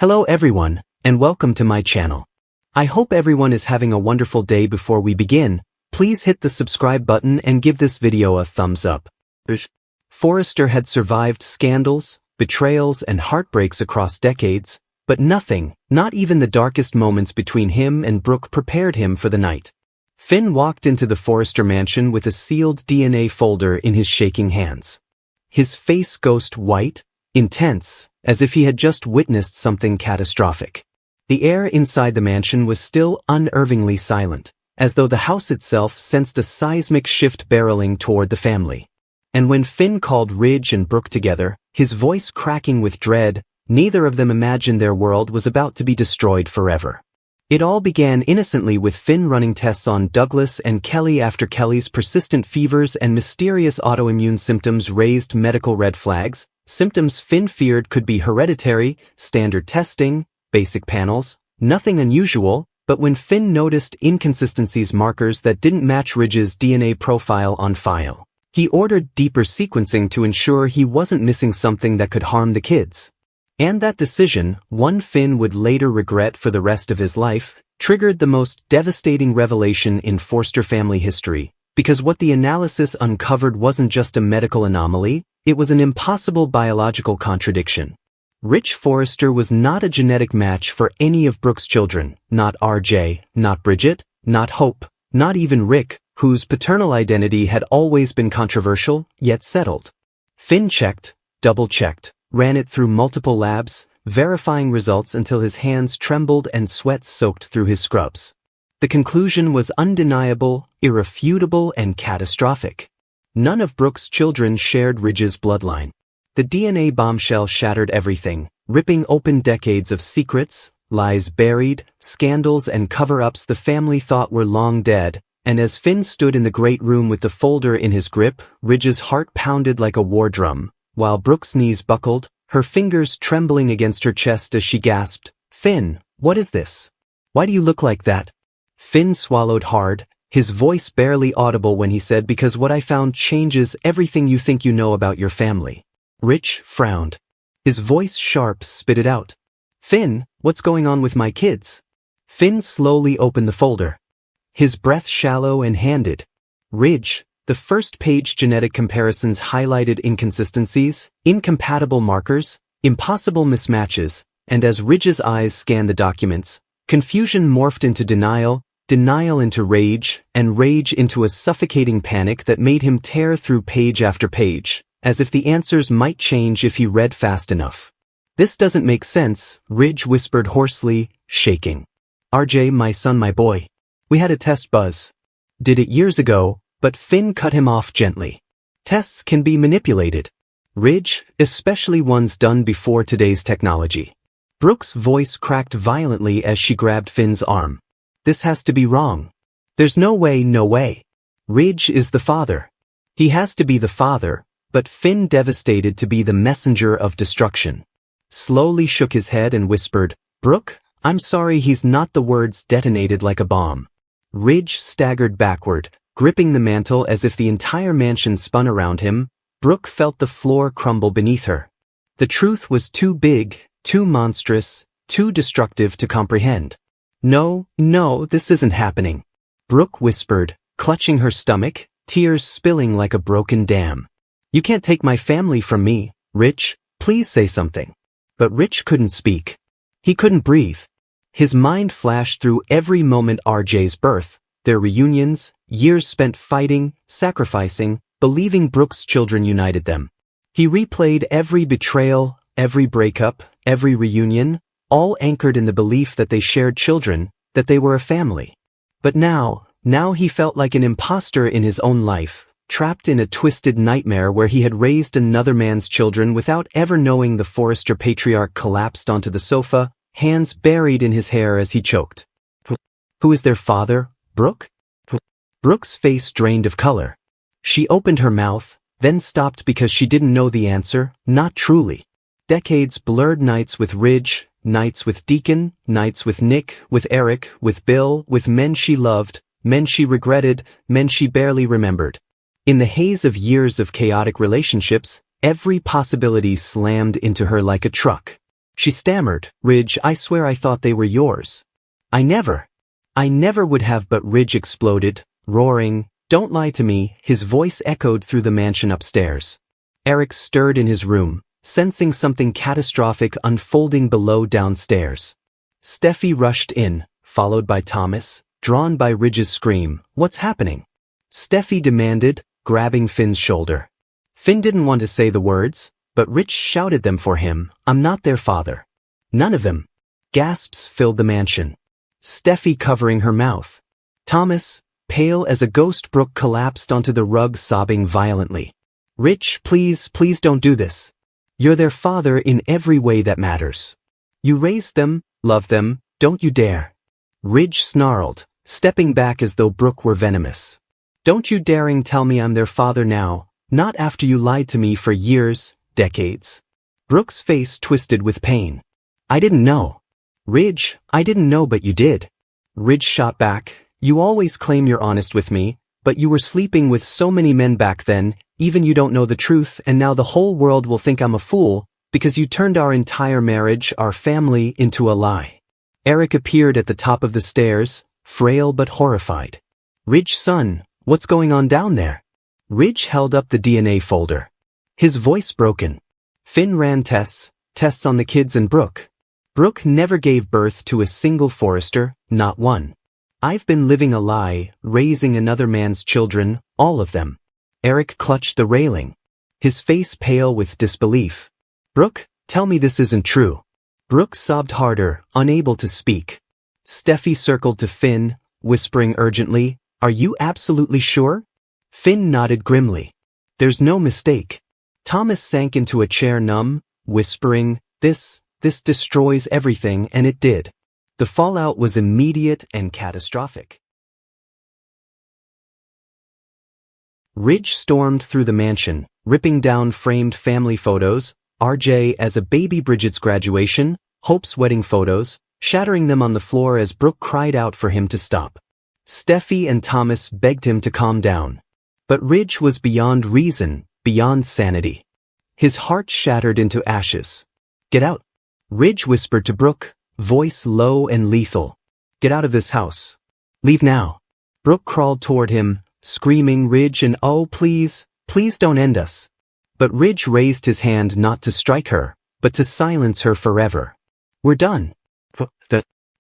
Hello everyone, and welcome to my channel. I hope everyone is having a wonderful day. Before we begin, please hit the subscribe button and give this video a thumbs up. Forrester had survived scandals, betrayals, and heartbreaks across decades, but nothing, not even the darkest moments between him and Brooke, prepared him for the night. Finn walked into the Forrester mansion with a sealed DNA folder in his shaking hands. His face ghost white, intense, as if he had just witnessed something catastrophic. The air inside the mansion was still unnervingly silent, as though the house itself sensed a seismic shift barreling toward the family. And when Finn called Ridge and Brooke together, his voice cracking with dread, neither of them imagined their world was about to be destroyed forever. It all began innocently with Finn running tests on Douglas and Kelly after Kelly's persistent fevers and mysterious autoimmune symptoms raised medical red flags, symptoms Finn feared could be hereditary, standard testing, basic panels, nothing unusual, but when Finn noticed inconsistencies, markers that didn't match Ridge's DNA profile on file, he ordered deeper sequencing to ensure he wasn't missing something that could harm the kids. And that decision, one Finn would later regret for the rest of his life, triggered the most devastating revelation in Forrester family history, because what the analysis uncovered wasn't just a medical anomaly, it was an impossible biological contradiction. Rich Forrester was not a genetic match for any of Brooke's children, not RJ, not Bridget, not Hope, not even Rick, whose paternal identity had always been controversial, yet settled. Finn checked, double-checked, ran it through multiple labs, verifying results until his hands trembled and sweat soaked through his scrubs. The conclusion was undeniable, irrefutable, and catastrophic. None of Brooke's children shared Ridge's bloodline. The DNA bombshell shattered everything, ripping open decades of secrets, lies buried, scandals and cover-ups the family thought were long dead, and as Finn stood in the great room with the folder in his grip, Ridge's heart pounded like a war drum, while Brooke's knees buckled, her fingers trembling against her chest as she gasped, "Finn, what is this? Why do you look like that?" Finn swallowed hard, his voice barely audible when he said, "Because what I found changes everything you think you know about your family." Rich frowned. His voice sharp spit it out. "Finn, what's going on with my kids?" Finn slowly opened the folder. His breath shallow and handed. Ridge. The first page genetic comparisons highlighted inconsistencies, incompatible markers, impossible mismatches, and as Ridge's eyes scanned the documents, confusion morphed into denial, denial into rage, and rage into a suffocating panic that made him tear through page after page, as if the answers might change if he read fast enough. "This doesn't make sense," Ridge whispered hoarsely, shaking. "RJ, my son, my boy. We had a test buzz. Did it years ago," but Finn cut him off gently. "Tests can be manipulated. Ridge, especially ones done before today's technology." Brooke's voice cracked violently as she grabbed Finn's arm. "This has to be wrong. There's no way, no way. Ridge is the father. He has to be the father," but Finn, devastated to be the messenger of destruction, slowly shook his head and whispered, "Brooke, I'm sorry, he's not." The words detonated like a bomb. Ridge staggered backward, gripping the mantle as if the entire mansion spun around him. Brooke felt the floor crumble beneath her. The truth was too big, too monstrous, too destructive to comprehend. "No, this isn't happening," Brooke whispered, clutching her stomach, tears spilling like a broken dam. "You can't take my family from me, Rich, please say something." But Rich couldn't speak. He couldn't breathe. His mind flashed through every moment: RJ's birth, their reunions, years spent fighting, sacrificing, believing Brooke's children united them. He replayed every betrayal, every breakup, every reunion, all anchored in the belief that they shared children, that they were a family. But now he felt like an imposter in his own life, trapped in a twisted nightmare where he had raised another man's children without ever knowing. The Forrester patriarch collapsed onto the sofa, hands buried in his hair as he choked. "Who is their father, Brooke?" Brooke's face drained of color. She opened her mouth, then stopped because she didn't know the answer, not truly. Decades blurred, nights with Ridge, nights with Deacon, nights with Nick, with Eric, with Bill, with men she loved, men she regretted, men she barely remembered. In the haze of years of chaotic relationships, every possibility slammed into her like a truck. She stammered, Ridge, I swear I thought they were yours. I never would have, but Ridge exploded, roaring, don't lie to me. His voice echoed through the mansion upstairs. Eric stirred in his room, sensing something catastrophic unfolding below downstairs. Steffi rushed in, followed by Thomas, drawn by Ridge's scream. What's happening? Steffi demanded, grabbing Finn's shoulder. Finn didn't want to say the words, but Ridge shouted them for him. I'm not their father. None of them. Gasps filled the mansion. Steffi covering her mouth. Thomas, pale as a ghost. Brooke collapsed onto the rug, sobbing violently. Ridge, please don't do this. You're their father in every way that matters. You raised them, love them, don't you dare. Ridge snarled, stepping back as though Brooke were venomous. Don't you daring tell me I'm their father now, not after you lied to me for years, decades. Brooke's face twisted with pain. I didn't know. Ridge, I didn't know, but you did. Ridge shot back, you always claim you're honest with me, but you were sleeping with so many men back then, even you don't know the truth, and now the whole world will think I'm a fool, because you turned our entire marriage, our family, into a lie. Eric appeared at the top of the stairs, frail but horrified. Ridge, son, what's going on down there? Ridge held up the DNA folder. His voice broken. Finn ran tests on the kids and Brooke. Brooke never gave birth to a single Forrester, not one. I've been living a lie, raising another man's children, all of them. Eric clutched the railing. His face pale with disbelief. Brooke, tell me this isn't true. Brooke sobbed harder, unable to speak. Steffi circled to Finn, whispering urgently, are you absolutely sure? Finn nodded grimly. There's no mistake. Thomas sank into a chair, numb, whispering, this destroys everything, and it did. The fallout was immediate and catastrophic. Ridge stormed through the mansion, ripping down framed family photos, RJ as a baby, Bridget's graduation, Hope's wedding photos, shattering them on the floor as Brooke cried out for him to stop. Steffi and Thomas begged him to calm down. But Ridge was beyond reason, beyond sanity. His heart shattered into ashes. Get out. Ridge whispered to Brooke, voice low and lethal. Get out of this house. Leave now. Brooke crawled toward him, screaming, Ridge, and oh, please don't end us. But Ridge raised his hand not to strike her, but to silence her forever. We're done.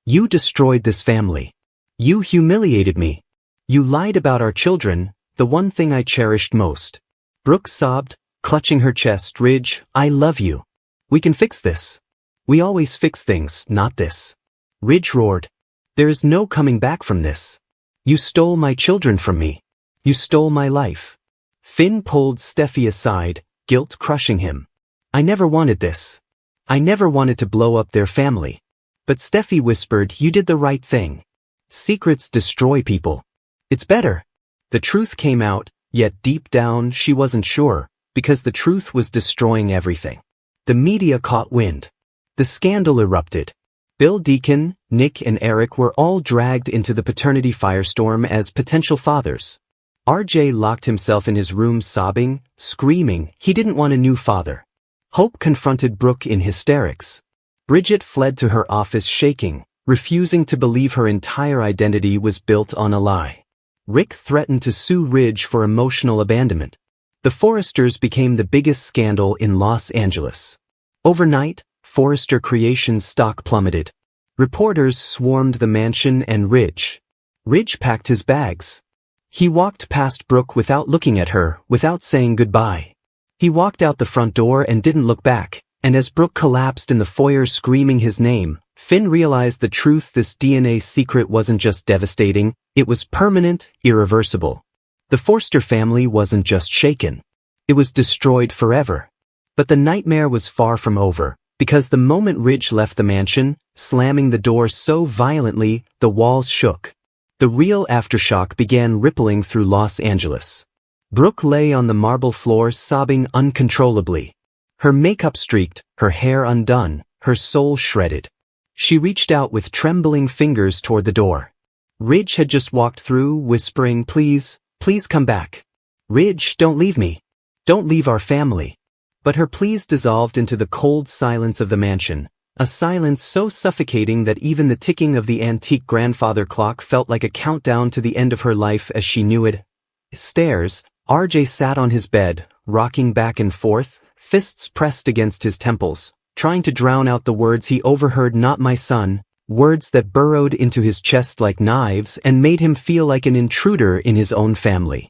You destroyed this family. You humiliated me. You lied about our children, the one thing I cherished most. Brooke sobbed, clutching her chest. Ridge, I love you. We can fix this. We always fix things, not this. Ridge roared. There is no coming back from this. You stole my children from me. You stole my life. Finn pulled Steffi aside, guilt crushing him. I never wanted this. I never wanted to blow up their family. But Steffi whispered, you did the right thing. Secrets destroy people. It's better. The truth came out, yet deep down she wasn't sure, because the truth was destroying everything. The media caught wind. The scandal erupted. Bill Deacon, Nick, and Eric were all dragged into the paternity firestorm as potential fathers. RJ locked himself in his room sobbing, screaming he didn't want a new father. Hope confronted Brooke in hysterics. Bridget fled to her office shaking, refusing to believe her entire identity was built on a lie. Rick threatened to sue Ridge for emotional abandonment. The Forresters became the biggest scandal in Los Angeles. Overnight, Forrester Creations stock plummeted. Reporters swarmed the mansion and Ridge. Ridge packed his bags. He walked past Brooke without looking at her, without saying goodbye. He walked out the front door and didn't look back, and as Brooke collapsed in the foyer screaming his name, Finn realized the truth. This DNA secret wasn't just devastating, it was permanent, irreversible. The Forrester family wasn't just shaken. It was destroyed forever. But the nightmare was far from over, because the moment Ridge left the mansion, slamming the door so violently, the walls shook. The real aftershock began rippling through Los Angeles. Brooke lay on the marble floor sobbing uncontrollably. Her makeup streaked, her hair undone, her soul shredded. She reached out with trembling fingers toward the door. Ridge had just walked through, whispering, please come back. Ridge, don't leave me. Don't leave our family. But her pleas dissolved into the cold silence of the mansion, A silence so suffocating that even the ticking of the antique grandfather clock felt like a countdown to the end of her life as she knew it. Stairs, RJ sat on his bed, rocking back and forth, fists pressed against his temples, trying to drown out the words he overheard. Not my son, words that burrowed into his chest like knives and made him feel like an intruder in his own family.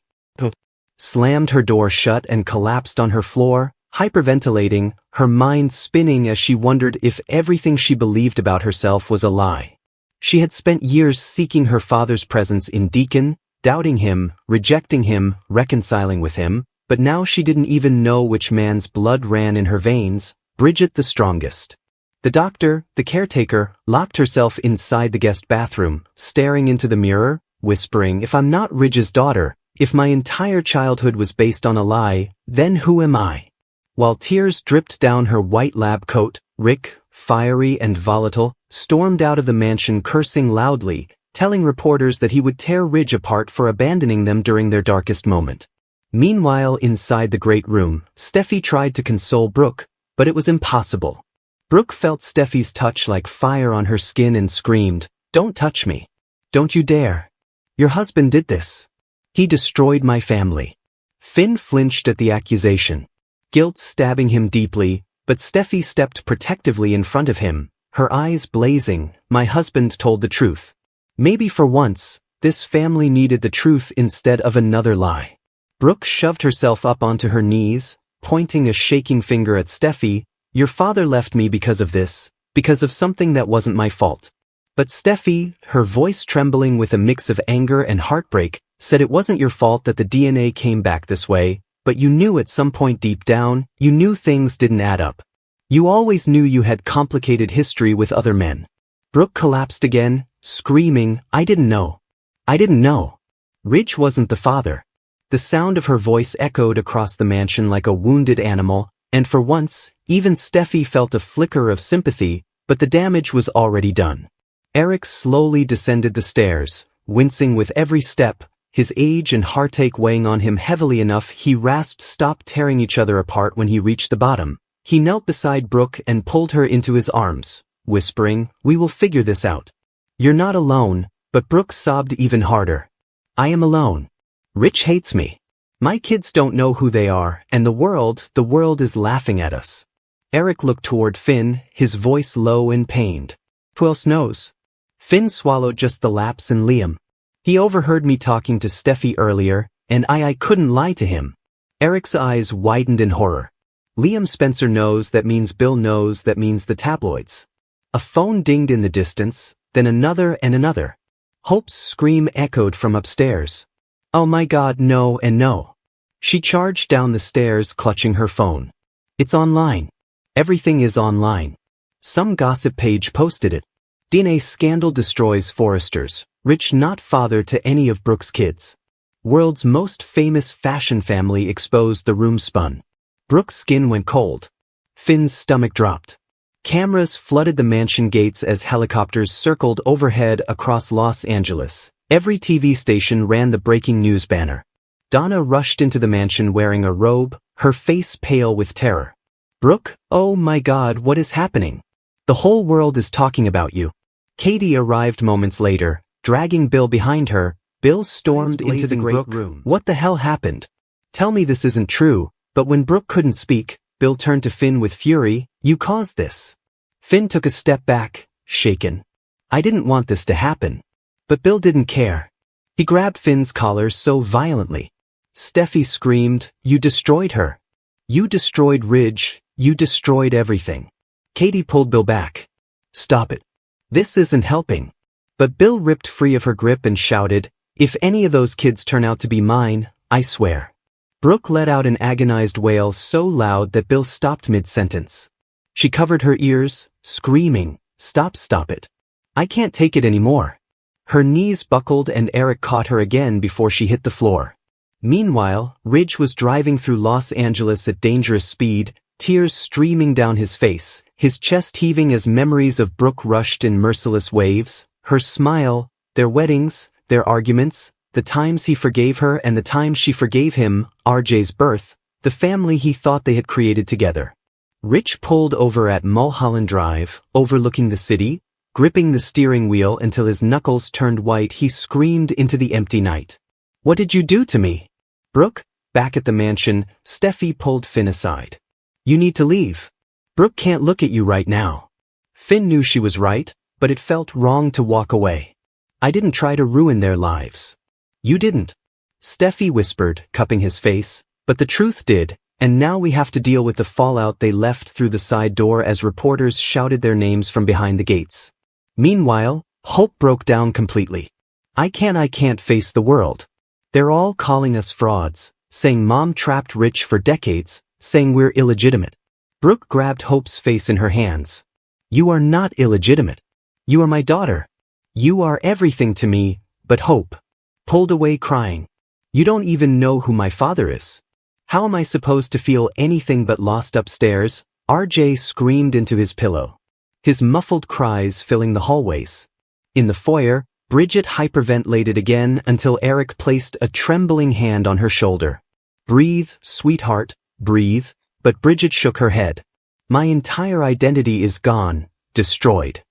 Slammed her door shut and collapsed on her floor, hyperventilating, her mind spinning as she wondered if everything she believed about herself was a lie. She had spent years seeking her father's presence in Deacon, doubting him, rejecting him, reconciling with him, but now she didn't even know which man's blood ran in her veins, Bridget the strongest. The doctor, the caretaker, locked herself inside the guest bathroom, staring into the mirror, whispering, if I'm not Ridge's daughter, if my entire childhood was based on a lie, then who am I? While tears dripped down her white lab coat, Rick, fiery and volatile, stormed out of the mansion cursing loudly, telling reporters that he would tear Ridge apart for abandoning them during their darkest moment. Meanwhile, inside the great room, Steffi tried to console Brooke, but it was impossible. Brooke felt Steffi's touch like fire on her skin and screamed, "Don't touch me. Don't you dare. Your husband did this. He destroyed my family." Finn flinched at the accusation, guilt stabbing him deeply, but Steffi stepped protectively in front of him, her eyes blazing. "My husband told the truth. Maybe for once, this family needed the truth instead of another lie." Brooke shoved herself up onto her knees, pointing a shaking finger at Steffi. "Your father left me because of this, because of something that wasn't my fault." But Steffi, her voice trembling with a mix of anger and heartbreak, said it wasn't your fault that the DNA came back this way, but you knew at some point deep down, you knew things didn't add up. You always knew you had complicated history with other men. Brooke collapsed again, screaming, "I didn't know. I didn't know. Ridge wasn't the father." The sound of her voice echoed across the mansion like a wounded animal, and for once, even Steffi felt a flicker of sympathy, but the damage was already done. Eric slowly descended the stairs, wincing with every step, his age and heartache weighing on him heavily enough he rasped, "Stop tearing each other apart." When he reached the bottom, he knelt beside Brooke and pulled her into his arms, whispering, "We will figure this out. You're not alone." But Brooke sobbed even harder. "I am alone. Rich hates me. My kids don't know who they are, and the world is laughing at us." Eric looked toward Finn, his voice low and pained. "Who else knows?" Finn swallowed just the lapse and Liam. "He overheard me talking to Steffi earlier, and I couldn't lie to him." Eric's eyes widened in horror. "Liam Spencer knows, that means Bill knows, that means the tabloids." A phone dinged in the distance, then another and another. Hope's scream echoed from upstairs. "Oh my God, no and no." She charged down the stairs clutching her phone. "It's online. Everything is online. Some gossip page posted it. DNA scandal destroys Forresters, Rich not father to any of Brooke's kids. World's most famous fashion family exposed." The room spun. Brooke's skin went cold. Finn's stomach dropped. Cameras flooded the mansion gates as helicopters circled overhead across Los Angeles. Every TV station ran the breaking news banner. Donna rushed into the mansion wearing a robe, her face pale with terror. "Brooke, oh my God, what is happening? The whole world is talking about you." Katie arrived moments later, dragging Bill behind her. Bill stormed into the great room. "What the hell happened? Tell me this isn't true." But when Brooke couldn't speak, Bill turned to Finn with fury. "You caused this." Finn took a step back, shaken. "I didn't want this to happen." But Bill didn't care. He grabbed Finn's collar so violently. Steffi screamed, "You destroyed her. You destroyed Ridge, you destroyed everything." Katie pulled Bill back. "Stop it. This isn't helping." But Bill ripped free of her grip and shouted, "If any of those kids turn out to be mine, I swear." Brooke let out an agonized wail so loud that Bill stopped mid-sentence. She covered her ears, screaming, "Stop it. I can't take it anymore." Her knees buckled and Eric caught her again before she hit the floor. Meanwhile, Ridge was driving through Los Angeles at dangerous speed, tears streaming down his face, his chest heaving as memories of Brooke rushed in merciless waves, her smile, their weddings, their arguments, the times he forgave her and the times she forgave him, RJ's birth, the family he thought they had created together. Rich pulled over at Mulholland Drive, overlooking the city. Gripping the steering wheel until his knuckles turned white, he screamed into the empty night. "What did you do to me?" "Brooke," back at the mansion, Steffi pulled Finn aside. "You need to leave. Brooke can't look at you right now." Finn knew she was right, but it felt wrong to walk away. "I didn't try to ruin their lives." "You didn't," Steffi whispered, cupping his face, "but the truth did, and now we have to deal with the fallout." They left through the side door as reporters shouted their names from behind the gates. Meanwhile, Hope broke down completely. I can't face the world. They're all calling us frauds, saying Mom trapped Rich for decades, saying we're illegitimate." Brooke grabbed Hope's face in her hands. "You are not illegitimate. You are my daughter. You are everything to me," but Hope pulled away crying. "You don't even know who my father is. How am I supposed to feel anything but lost?" Upstairs, RJ screamed into his pillow, his muffled cries filling the hallways. In the foyer, Bridget hyperventilated again until Eric placed a trembling hand on her shoulder. "Breathe, sweetheart, breathe," but Bridget shook her head. "My entire identity is gone, destroyed.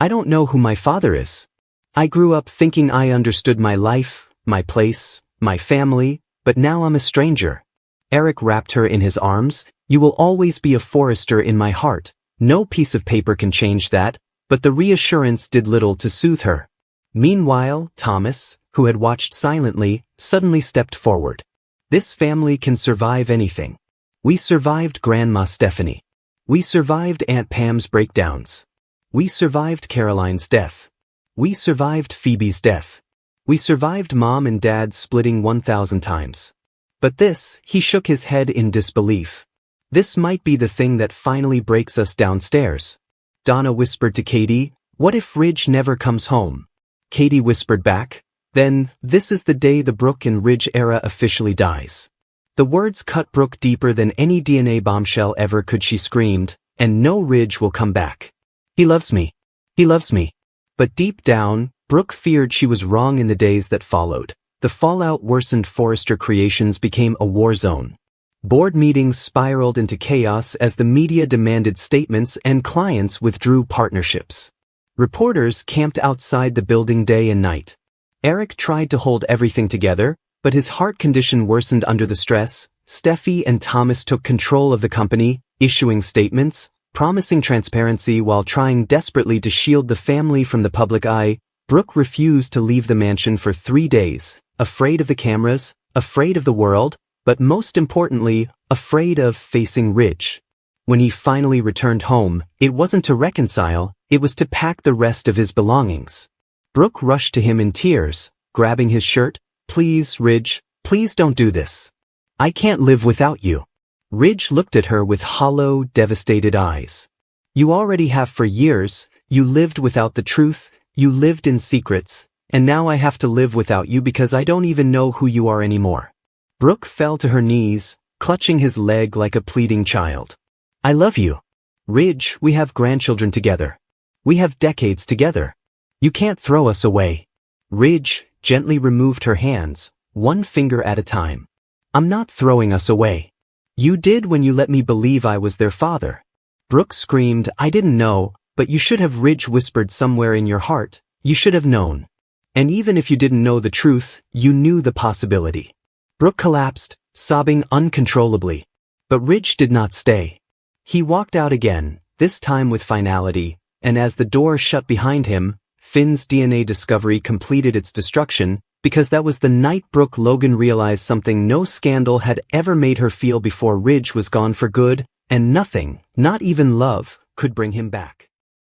I don't know who my father is. I grew up thinking I understood my life, my place, my family, but now I'm a stranger." Eric wrapped her in his arms. "You will always be a Forrester in my heart. No piece of paper can change that," but the reassurance did little to soothe her. Meanwhile, Thomas, who had watched silently, suddenly stepped forward. "This family can survive anything. We survived Grandma Stephanie. We survived Aunt Pam's breakdowns. We survived Caroline's death. We survived Phoebe's death. We survived Mom and Dad splitting 1,000 times. But this," he shook his head in disbelief. "This might be the thing that finally breaks us." Downstairs, Donna whispered to Katie, "What if Ridge never comes home?" Katie whispered back, "Then, this is the day the Brooke and Ridge era officially dies." The words cut Brooke deeper than any DNA bombshell ever could. She screamed, "And no, Ridge will come back. He loves me. He loves me." But deep down, Brooke feared she was wrong. In the days that followed, the fallout worsened. Forrester Creations became a war zone. Board meetings spiraled into chaos as the media demanded statements and clients withdrew partnerships. Reporters camped outside the building day and night. Eric tried to hold everything together, but his heart condition worsened under the stress. Steffi and Thomas took control of the company, issuing statements, promising transparency while trying desperately to shield the family from the public eye. Brooke refused to leave the mansion for 3 days, afraid of the cameras, afraid of the world, but most importantly, afraid of facing Ridge. When he finally returned home, it wasn't to reconcile, it was to pack the rest of his belongings. Brooke rushed to him in tears, grabbing his shirt. "Please, Ridge, please don't do this. I can't live without you." Ridge looked at her with hollow, devastated eyes. "You already have for years. You lived without the truth, you lived in secrets, and now I have to live without you because I don't even know who you are anymore." Brooke fell to her knees, clutching his leg like a pleading child. "I love you. Ridge, we have grandchildren together. We have decades together. You can't throw us away." Ridge gently removed her hands, one finger at a time. "I'm not throwing us away. You did when you let me believe I was their father." Brooke screamed, "I didn't know, but you should have." Ridge whispered, "Somewhere in your heart, you should have known. And even if you didn't know the truth, you knew the possibility." Brooke collapsed, sobbing uncontrollably. But Ridge did not stay. He walked out again, this time with finality, and as the door shut behind him, Finn's DNA discovery completed its destruction, because that was the night Brooke Logan realized something no scandal had ever made her feel before. Ridge was gone for good, and nothing, not even love, could bring him back.